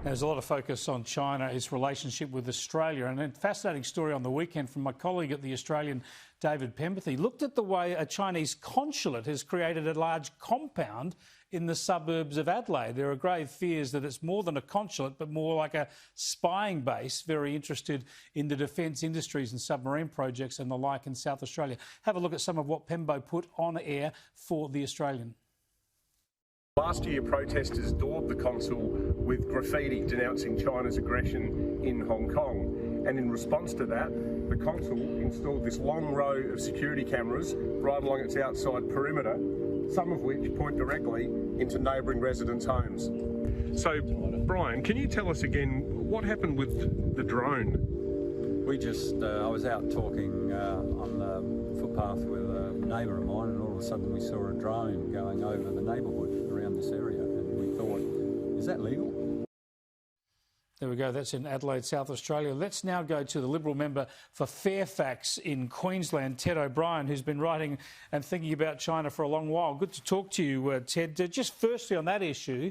There's a lot of focus on China, its relationship with Australia, and a fascinating story on the weekend from my colleague at the Australian, David Pemberthy, looked at the way a Chinese consulate has created a large compound in the suburbs of Adelaide. There are grave fears that it's more than a consulate, but more like a spying base, very interested in the defence industries and submarine projects and the like in South Australia. Have a look at some of what Pembo put on air for the Australian. Last year, protesters daubed the consul with graffiti denouncing China's aggression in Hong Kong. And in response to that, the consul installed this long row of security cameras right along its outside perimeter, some of which point directly into neighbouring residents' homes. So, Brian, can you tell us again what happened with the drone? I was out talking on the footpath with a neighbour of mine, and all of a sudden we saw a drone going over the neighbourhood around this area, and we thought, is that legal? There we go, that's in Adelaide, South Australia. Let's now go to the Liberal member for Fairfax in Queensland, Ted O'Brien, who's been writing and thinking about China for a long while. Good to talk to you, Ted. Just firstly on that issue,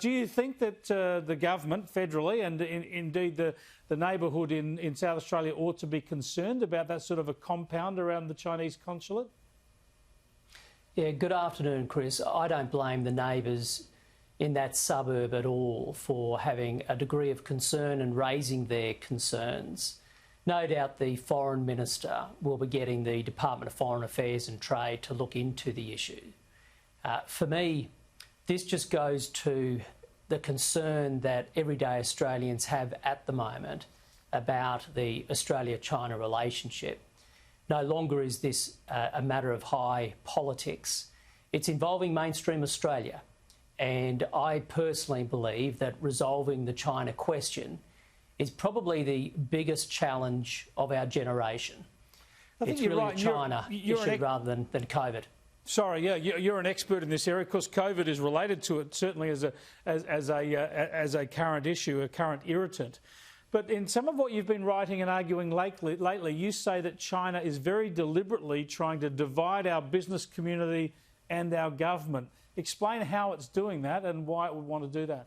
do you think that the government federally and indeed the neighbourhood in South Australia ought to be concerned about that sort of a compound around the Chinese consulate? Yeah, good afternoon, Chris. I don't blame the neighbours in that suburb at all for having a degree of concern and raising their concerns. No doubt the Foreign Minister will be getting the Department of Foreign Affairs and Trade to look into the issue. For me, this just goes to the concern that everyday Australians have at the moment about the Australia-China relationship. No longer is this a matter of high politics. It's involving mainstream Australia. And I personally believe that resolving the China question is probably the biggest challenge of our generation. I think it's you're really right. a China issue rather than COVID. Sorry, yeah, you're an expert in this area. Of course, COVID is related to it, certainly as a current issue, a current irritant. But in some of what you've been writing and arguing lately, you say that China is very deliberately trying to divide our business community and our government. Explain how it's doing that and why it would want to do that.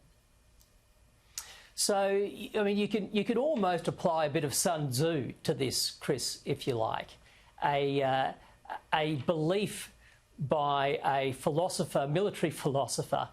So, I mean, you could almost apply a bit of Sun Tzu to this, Chris, if you like. A belief by a philosopher, military philosopher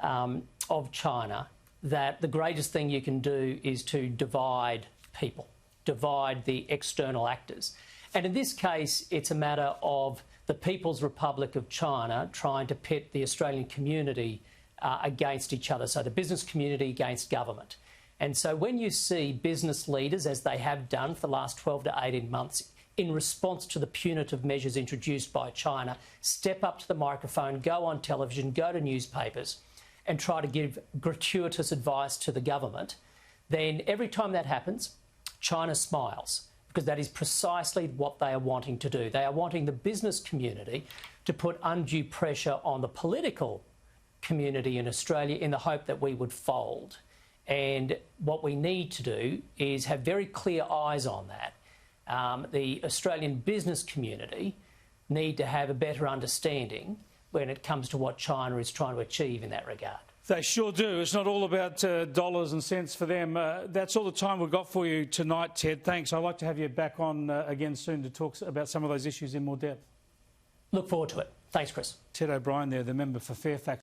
of China, that the greatest thing you can do is to divide people, divide the external actors. And in this case, it's a matter of the People's Republic of China trying to pit the Australian community against each other, so the business community against government. And so when you see business leaders, as they have done for the last 12 to 18 months, in response to the punitive measures introduced by China, step up to the microphone, go on television, go to newspapers and try to give gratuitous advice to the government, then every time that happens, China smiles, because that is precisely what they are wanting to do. They are wanting the business community to put undue pressure on the political community in Australia in the hope that we would fold. And what we need to do is have very clear eyes on that. The Australian business community need to have a better understanding when it comes to what China is trying to achieve in that regard. They sure do. It's not all about dollars and cents for them. That's all the time we've got for you tonight, Ted. Thanks. I'd like to have you back on again soon to talk about some of those issues in more depth. Look forward to it. Thanks, Chris. Ted O'Brien there, the member for Fairfax.